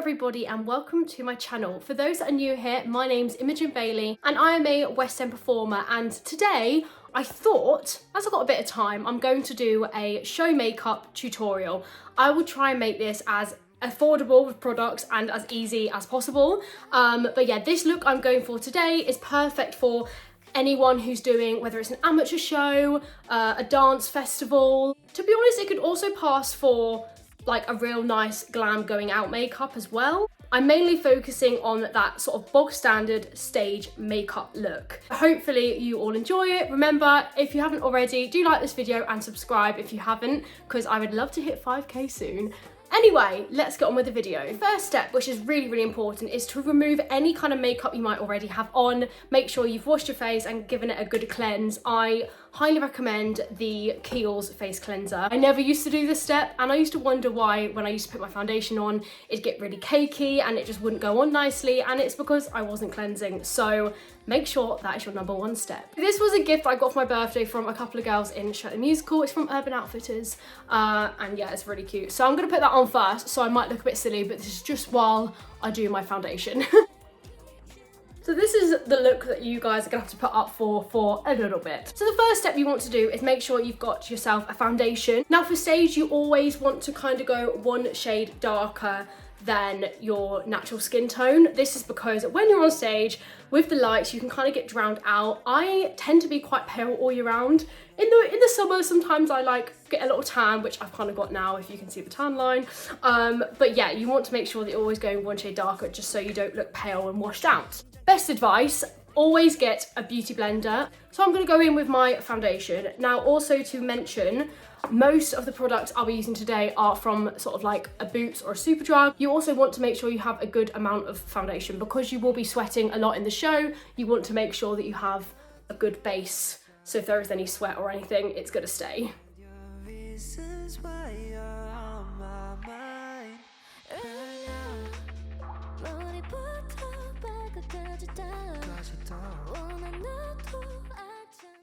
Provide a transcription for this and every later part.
everybody and welcome to my channel. For those that are new here, my name's Imogen Bailey and I am a West End performer, and today I thought, as I've got a bit of time, I'm going to do a show makeup tutorial. I will try and make this as affordable with products and as easy as possible. But yeah, this look I'm going for today is perfect for anyone who's doing, whether it's an amateur show, a dance festival. To be honest, it could also pass for like a real nice glam going out makeup as well. I'm mainly focusing on that sort of bog standard stage makeup look. Hopefully you all enjoy it. Remember, if you haven't already, do like this video and subscribe if you haven't, because I would love to hit 5k soon. Anyway, let's get on with the video. First step, which is really important, is to remove any kind of makeup you might already have on. Make sure you've washed your face and given it a good cleanse. I highly recommend the Kiehl's face cleanser. I never used to do this step, and I used to wonder why when I used to put my foundation on, it'd get really cakey and it just wouldn't go on nicely, and it's because I wasn't cleansing. So make sure that is your #1 step. This was a gift I got for my birthday from a couple of girls in Show the Musical. It's from Urban Outfitters, and yeah, it's really cute. So I'm gonna put that on first, so I might look a bit silly, but this is just while I do my foundation. So this is the look that you guys are gonna have to put up for a little bit. So the first step you want to do is make sure you've got yourself a foundation. Now for stage, you always want to kind of go one shade darker than your natural skin tone. This is because when you're on stage with the lights, you can kind of get drowned out. I tend to be quite pale all year round. In the summer, sometimes I like get a little tan, which I've kind of got now, if you can see the tan line. But yeah, you want to make sure that you're always going one shade darker just so you don't look pale and washed out. Best advice, always get a beauty blender. So I'm gonna go in with my foundation. Now also to mention, most of the products I'll be using today are from sort of like a Boots or a Superdrug. You also want to make sure you have a good amount of foundation because you will be sweating a lot in the show. You want to make sure that you have a good base, so if there is any sweat or anything, it's gonna stay.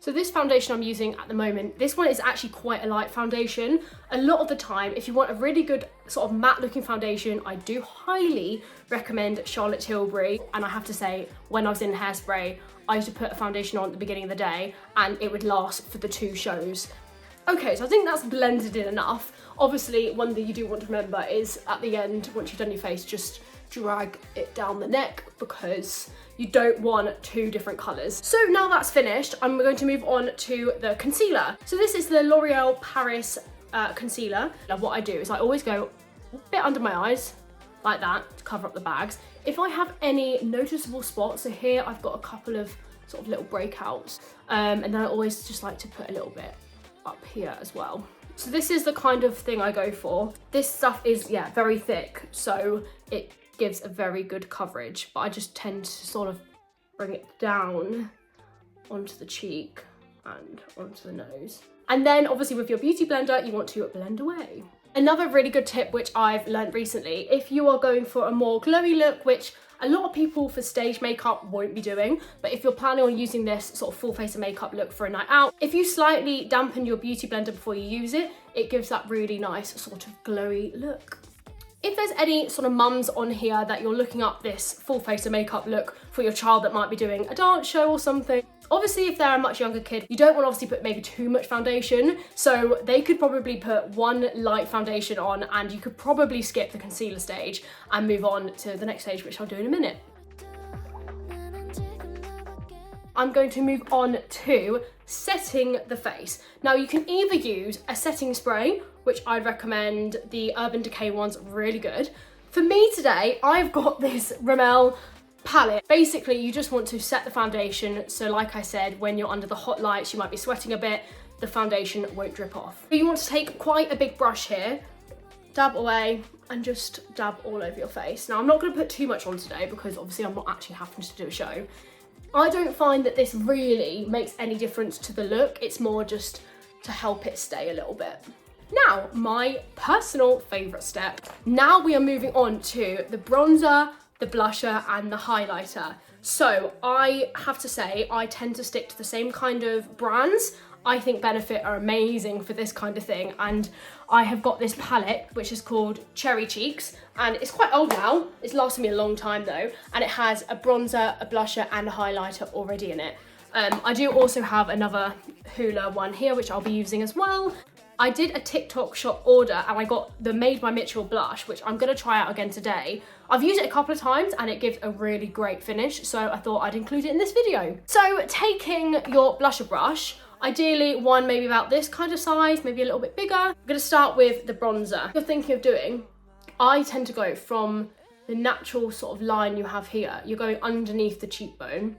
So this foundation I'm using at the moment, this one is actually quite a light foundation. A lot of the time, if you want a really good sort of matte looking foundation, I do highly recommend Charlotte Tilbury. And I have to say, when I was in Hairspray, I used to put a foundation on at the beginning of the day and it would last for the 2 shows. Okay, so I think that's blended in enough. Obviously, one thing you do want to remember is at the end, once you've done your face, just drag it down the neck because you don't want 2 different colours. So now that's finished, I'm going to move on to the concealer. So this is the L'Oreal Paris concealer. Now what I do is I always go a bit under my eyes, like that, to cover up the bags. If I have any noticeable spots, so here I've got a couple of sort of little breakouts, and then I always just like to put a little bit up here as well. So this is the kind of thing I go for. This stuff is, yeah, very thick, so it gives a very good coverage, but I just tend to sort of bring it down onto the cheek and onto the nose. And then obviously with your beauty blender, you want to blend away. Another really good tip which I've learned recently, if you are going for a more glowy look, which a lot of people for stage makeup won't be doing, but if you're planning on using this sort of full face of makeup look for a night out, if you slightly dampen your beauty blender before you use it, it gives that really nice sort of glowy look. If there's any sort of mums on here that you're looking up this full face of makeup look for your child that might be doing a dance show or something, obviously if they're a much younger kid, you don't want to obviously put maybe too much foundation, so they could probably put one light foundation on and you could probably skip the concealer stage and move on to the next stage, which I'll do in a minute. I'm going to move on to setting the face. Now you can either use a setting spray, which I'd recommend, the Urban Decay one's really good. For me today, I've got this Rimmel palette. Basically, you just want to set the foundation, so like I said, when you're under the hot lights, you might be sweating a bit, the foundation won't drip off. You want to take quite a big brush here, dab away, and just dab all over your face. Now I'm not going to put too much on today because obviously I'm not actually having to do a show. I don't find that this really makes any difference to the look, it's more just to help it stay a little bit. Now, my personal favourite step. Now we are moving on to the bronzer, the blusher and the highlighter. So I have to say, I tend to stick to the same kind of brands. I think Benefit are amazing for this kind of thing, and I have got this palette which is called Cherry Cheeks, and it's quite old now. It's lasted me a long time though, and it has a bronzer, a blusher and a highlighter already in it. I do also have another Hoola one here which I'll be using as well. I did a TikTok shop order and I got the Made by Mitchell blush, which I'm going to try out again today. I've used it a couple of times and it gives a really great finish, so I thought I'd include it in this video. So taking your blusher brush, ideally one maybe about this kind of size, maybe a little bit bigger. I'm going to start with the bronzer. If you're thinking of doing, I tend to go from the natural sort of line you have here. You're going underneath the cheekbone,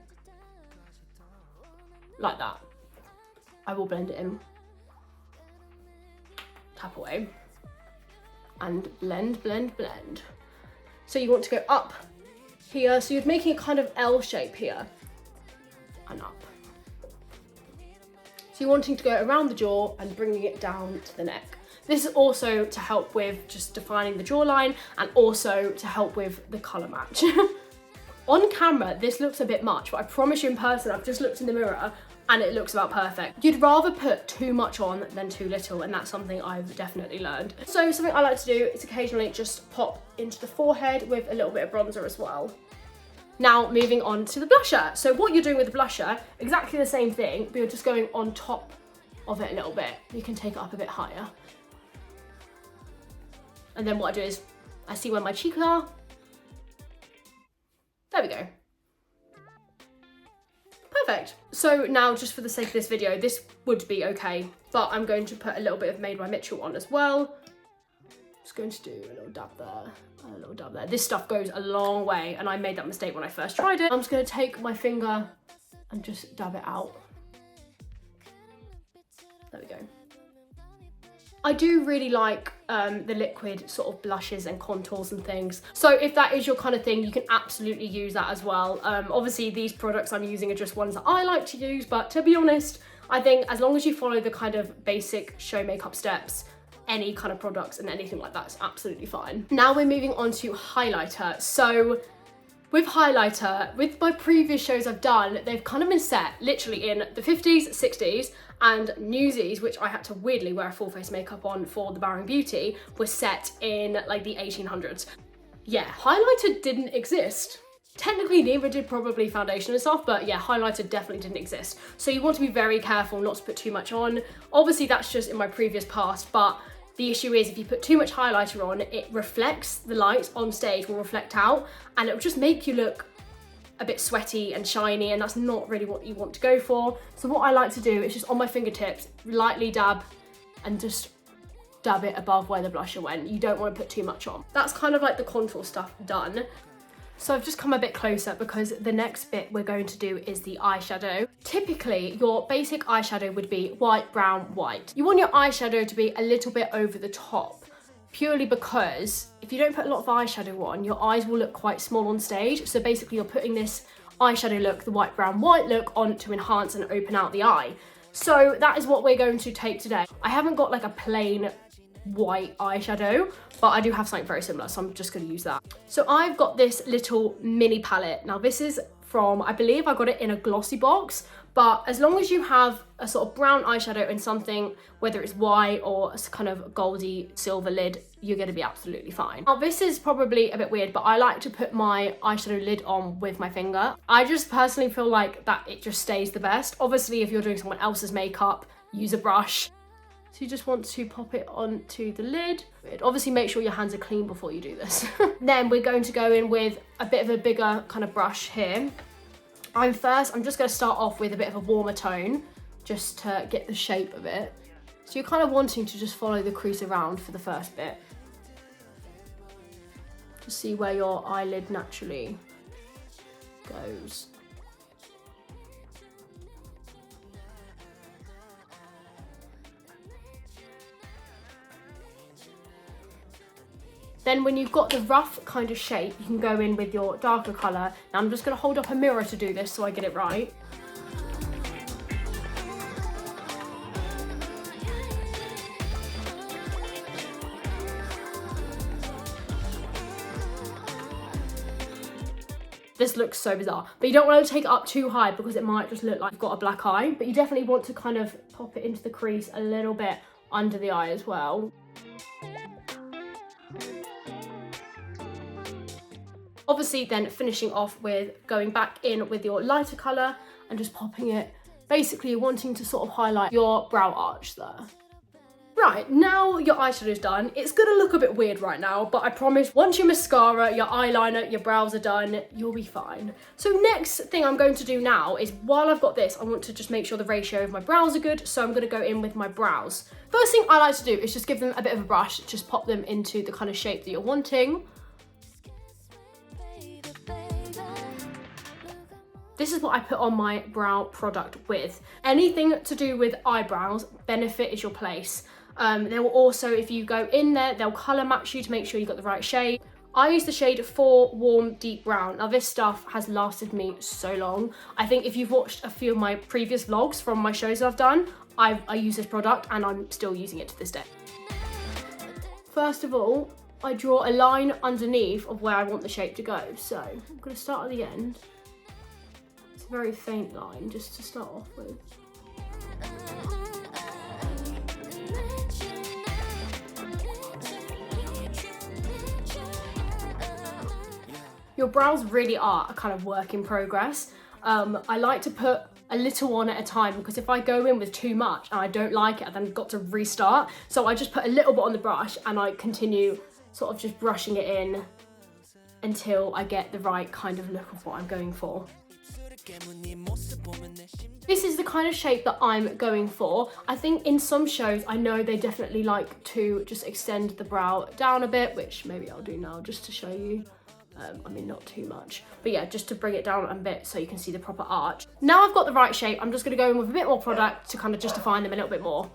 like that. I will blend it in. Tap away and blend, blend, blend. So you want to go up here, so you're making a kind of L shape here and up. So you're wanting to go around the jaw and bringing it down to the neck. This is also to help with just defining the jawline and also to help with the colour match. On camera, this looks a bit much, but I promise you in person, I've just looked in the mirror and it looks about perfect. You'd rather put too much on than too little, and that's something I've definitely learned. So something I like to do is occasionally just pop into the forehead with a little bit of bronzer as well. Now moving on to the blusher. So what you're doing with the blusher, exactly the same thing, but you're just going on top of it a little bit. You can take it up a bit higher. And then what I do is, I see where my cheeks are. There we go. Perfect. So now, just for the sake of this video, this would be okay, but I'm going to put a little bit of Made by Mitchell on as well. Just going to do a little dab there, a little dab there. This stuff goes a long way, and I made that mistake when I first tried it. I'm just going to take my finger and just dab it out. There we go. I do really like the liquid sort of blushes and contours and things. So if that is your kind of thing, you can absolutely use that as well. Obviously these products I'm using are just ones that I like to use, but to be honest, I think as long as you follow the kind of basic show makeup steps, any kind of products and anything like that is absolutely fine. Now we're moving on to highlighter. So with highlighter, with my previous shows I've done, they've kind of been set literally in the 50s, 60s, and Newsies, which I had to weirdly wear a full face makeup on for the Bowering Beauty, was set in like the 1800s. Yeah, highlighter didn't exist. Technically neither did probably foundation and stuff, but yeah, highlighter definitely didn't exist. So you want to be very careful not to put too much on. Obviously that's just in my previous past, but the issue is if you put too much highlighter on, it reflects, the light on stage will reflect out and it will just make you look a bit sweaty and shiny, and that's not really what you want to go for. So what I like to do is just on my fingertips, lightly dab and just dab it above where the blusher went. You don't want to put too much on. That's kind of like the contour stuff done. So I've just come a bit closer because the next bit we're going to do is the eyeshadow. Typically, your basic eyeshadow would be white, brown, white. You want your eyeshadow to be a little bit over the top, purely because if you don't put a lot of eyeshadow on, your eyes will look quite small on stage. So basically you're putting this eyeshadow look, the white, brown, white look on to enhance and open out the eye. So that is what we're going to take today. I haven't got like a plain white eyeshadow, but I do have something very similar, so I'm just going to use that. So I've got this little mini palette. Now this is from, I believe I got it in a glossy box, but as long as you have a sort of brown eyeshadow and something, whether it's white or a kind of goldy silver lid, you're going to be absolutely fine. Now this is probably a bit weird, but I like to put my eyeshadow lid on with my finger. I just personally feel like that it just stays the best. Obviously if you're doing someone else's makeup, use a brush. So you just want to pop it onto the lid. Obviously make sure your hands are clean before you do this. Then we're going to go in with a bit of a bigger kind of brush here. I'm just going to start off with a bit of a warmer tone, just to get the shape of it. So you're kind of wanting to just follow the crease around for the first bit. To see where your eyelid naturally goes. Then when you've got the rough kind of shape, you can go in with your darker colour. Now I'm just going to hold up a mirror to do this so I get it right. This looks so bizarre, but you don't want to take it up too high because it might just look like you've got a black eye, but you definitely want to kind of pop it into the crease a little bit under the eye as well. Obviously then finishing off with going back in with your lighter colour and just popping it, basically wanting to sort of highlight your brow arch there. Right, now your eyeshadow's done. It's gonna look a bit weird right now, but I promise once your mascara, your eyeliner, your brows are done, you'll be fine. So next thing I'm going to do now is, while I've got this, I want to just make sure the ratio of my brows are good, so I'm gonna go in with my brows. First thing I like to do is just give them a bit of a brush, just pop them into the kind of shape that you're wanting. This is what I put on my brow product with. Anything to do with eyebrows, Benefit is your place. They will also, if you go in there, they'll colour match you to make sure you got the right shade. I use the shade 4 Warm Deep Brown. Now this stuff has lasted me so long. I think if you've watched a few of my previous vlogs from my shows that I've done, I use this product and I'm still using it to this day. First of all, I draw a line underneath of where I want the shape to go. So I'm going to start at the end. It's a very faint line just to start off with. Your brows really are a kind of work in progress. I like to put a little on at a time, because if I go in with too much and I don't like it, I've then got to restart. So I just put a little bit on the brush and I continue sort of just brushing it in until I get the right kind of look of what I'm going for. This is the kind of shape that I'm going for. I think in some shows, I know they definitely like to just extend the brow down a bit, which maybe I'll do now just to show you. I mean, not too much, but yeah, just to bring it down a bit so you can see the proper arch. Now I've got the right shape, I'm just going to go in with a bit more product to kind of just define them a little bit more.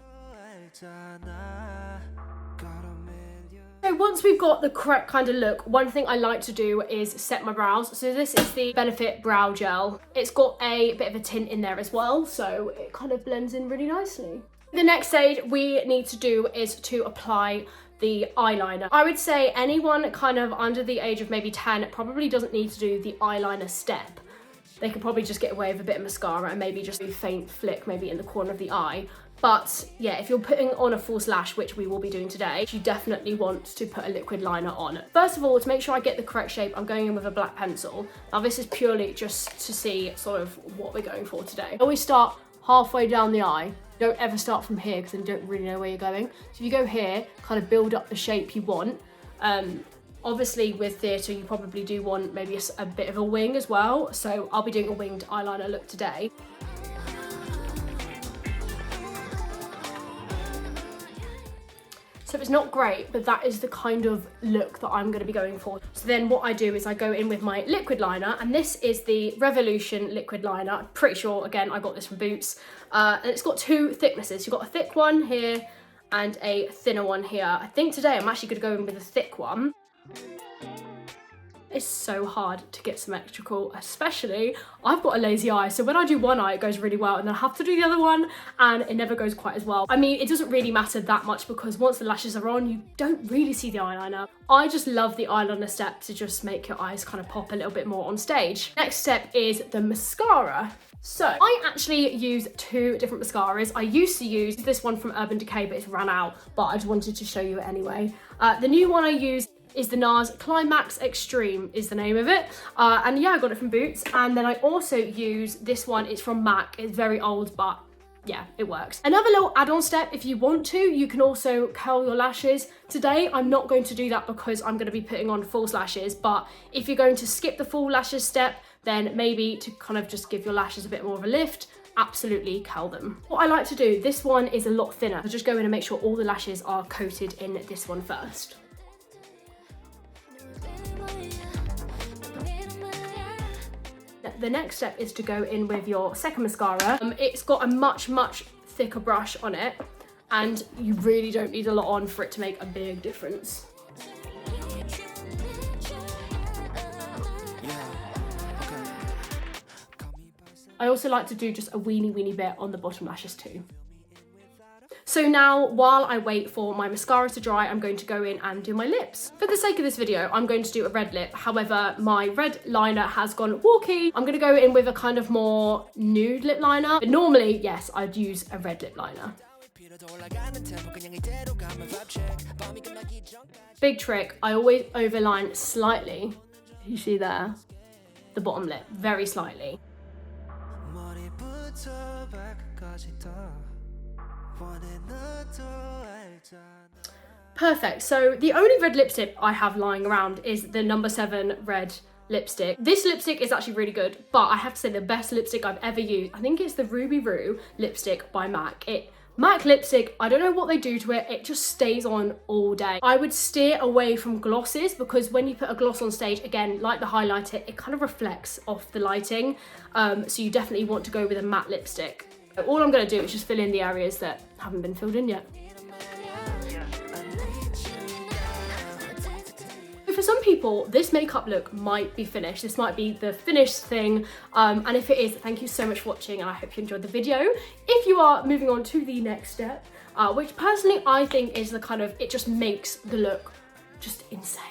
So once we've got the correct kind of look, one thing I like to do is set my brows. So this is the Benefit Brow Gel. It's got a bit of a tint in there as well, so it kind of blends in really nicely. The next stage we need to do is to apply the eyeliner. I would say anyone kind of under the age of maybe 10 probably doesn't need to do the eyeliner step. They could probably just get away with a bit of mascara and maybe just do a faint flick maybe in the corner of the eye. But yeah, if you're putting on a false lash, which we will be doing today, you definitely want to put a liquid liner on. First of all, to make sure I get the correct shape, I'm going in with a black pencil. Now this is purely just to see sort of what we're going for today. I always start halfway down the eye. Don't ever start from here because then you don't really know where you're going. So if you go here, kind of build up the shape you want. Obviously with theatre, you probably do want maybe a bit of a wing as well. So I'll be doing a winged eyeliner look today. So it's not great, but that is the kind of look that I'm going to be going for. So then what I do is I go in with my liquid liner, and this is the Revolution liquid liner. I'm pretty sure, again, I got this from Boots. And it's got two thicknesses. You've got a thick one here and a thinner one here. I think today I'm actually going to go in with a thick one. It's so hard to get symmetrical, especially I've got a lazy eye, so when I do one eye it goes really well and then I have to do the other one and it never goes quite as well. I mean, it doesn't really matter that much because once the lashes are on, you don't really see the eyeliner. I just love the eyeliner step to just make your eyes kind of pop a little bit more on stage. Next step is the mascara. So I actually use two different mascaras. I used to use this one from Urban Decay, but it's ran out, but I just wanted to show you it anyway. The new one I use is the NARS Climax Extreme is the name of it. And yeah, I got it from Boots. And then I also use this one, it's from MAC. It's very old, but yeah, it works. Another little add-on step, if you want to, you can also curl your lashes. Today, I'm not going to do that because I'm going to be putting on false lashes, but if you're going to skip the full lashes step, then maybe to kind of just give your lashes a bit more of a lift, absolutely curl them. What I like to do, this one is a lot thinner. So just go in and make sure all the lashes are coated in this one first. The next step is to go in with your second mascara. It's got a much thicker brush on it, and you really don't need a lot on for it to make a big difference. I also like to do just a weeny bit on the bottom lashes too. So now, while I wait for my mascara to dry, I'm going to go in and do my lips. For the sake of this video, I'm going to do a red lip. However, my red liner has gone wonky. I'm gonna go in with a kind of more nude lip liner. But normally, yes, I'd use a red lip liner. Big trick, I always overline slightly. You see there? The bottom lip, very slightly. Perfect, so the only red lipstick I have lying around is the number 7 red lipstick. This lipstick is actually really good, but I have to say the best lipstick I've ever used, I think it's the Ruby Roo lipstick by MAC. MAC lipstick, I don't know what they do to it, it just stays on all day. I would steer away from glosses because when you put a gloss on stage, again, like the highlighter, it kind of reflects off the lighting. So you definitely want to go with a matte lipstick. All I'm gonna do is just fill in the areas that haven't been filled in yet. For some people, this makeup look might be finished. This might be the finished thing. And if it is, thank you so much for watching and I hope you enjoyed the video. If you are moving on to the next step, which personally I think is the kind of, it just makes the look just insane.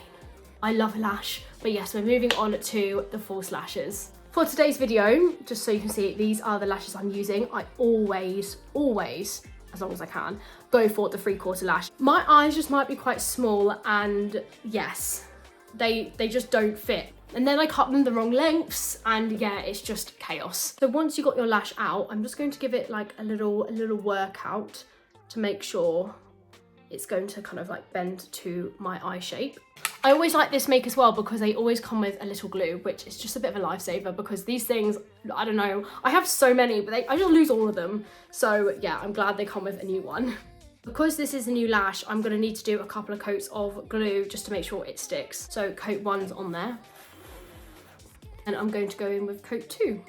I love a lash, but yes, we're moving on to the false lashes. For today's video, just so you can see, these are the lashes I'm using. I always, as long as I can, go for the 3/4 lash. My eyes just might be quite small and yes, they just don't fit. And then I cut them the wrong lengths and yeah, it's just chaos. So once you got your lash out, I'm just going to give it like a little workout to make sure it's going to kind of like bend to my eye shape. I always like this make as well because they always come with a little glue, which is just a bit of a lifesaver because these things, I don't know, I have so many, but I just lose all of them. So yeah, I'm glad they come with a new one. Because this is a new lash, I'm gonna need to do a couple of coats of glue just to make sure it sticks. So coat 1's on there. And I'm going to go in with coat 2.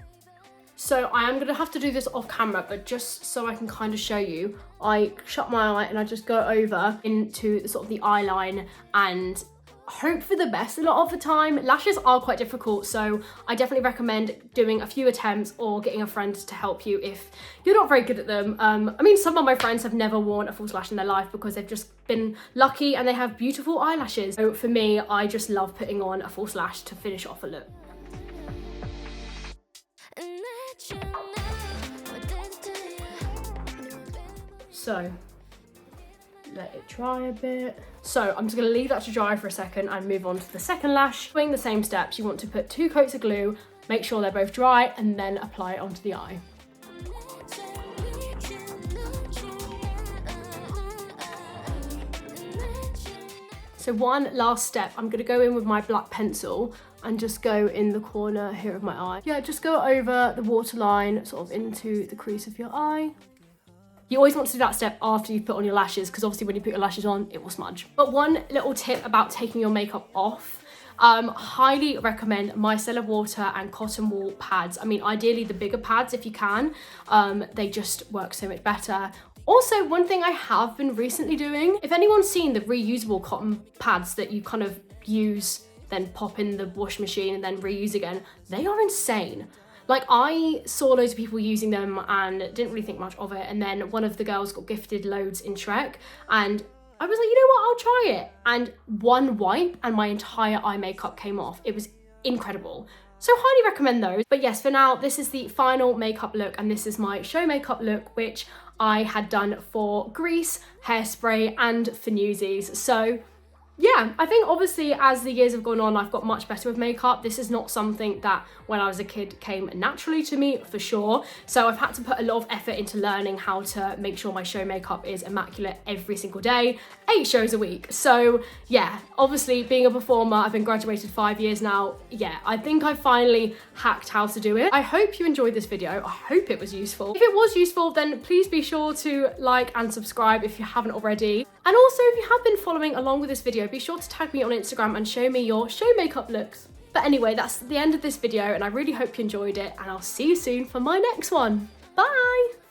So I am gonna have to do this off camera, but just so I can kind of show you, I shut my eye and I just go over into the, sort of the eye line and hope for the best a lot of the time. Lashes are quite difficult, so I definitely recommend doing a few attempts or getting a friend to help you if you're not very good at them. I mean, some of my friends have never worn a false lash in their life because they've just been lucky and they have beautiful eyelashes. So for me, I just love putting on a false lash to finish off a look. So let it dry a bit. So I'm just gonna leave that to dry for a second and move on to the second lash. Doing the same steps, you want to put 2 coats of glue, make sure they're both dry, and then apply it onto the eye. So one last step, I'm gonna go in with my black pencil and just go in the corner here of my eye. Yeah, just go over the waterline, sort of into the crease of your eye. You always want to do that step after you've put on your lashes because obviously when you put your lashes on, it will smudge. But one little tip about taking your makeup off, highly recommend micellar water and cotton wool pads. I mean, ideally the bigger pads if you can, they just work so much better. Also, one thing I have been recently doing, if anyone's seen the reusable cotton pads that you kind of use, then pop in the wash machine and then reuse again, they are insane. Like, I saw loads of people using them and didn't really think much of it. And then one of the girls got gifted loads in Shrek. And I was like, you know what, I'll try it. And one wipe and my entire eye makeup came off. It was incredible. So highly recommend those. But yes, for now, this is the final makeup look. And this is my show makeup look, which I had done for Grease, Hairspray, and for Newsies. So yeah, I think obviously as the years have gone on, I've got much better with makeup. This is not something that when I was a kid came naturally to me, for sure. So I've had to put a lot of effort into learning how to make sure my show makeup is immaculate every single day, 8 shows a week. So yeah, obviously being a performer, I've been graduated 5 years now. Yeah, I think I finally hacked how to do it. I hope you enjoyed this video. I hope it was useful. If it was useful, then please be sure to like and subscribe if you haven't already. And also, if you have been following along with this video, be sure to tag me on Instagram and show me your show makeup looks. But anyway, that's the end of this video and I really hope you enjoyed it and I'll see you soon for my next one. Bye!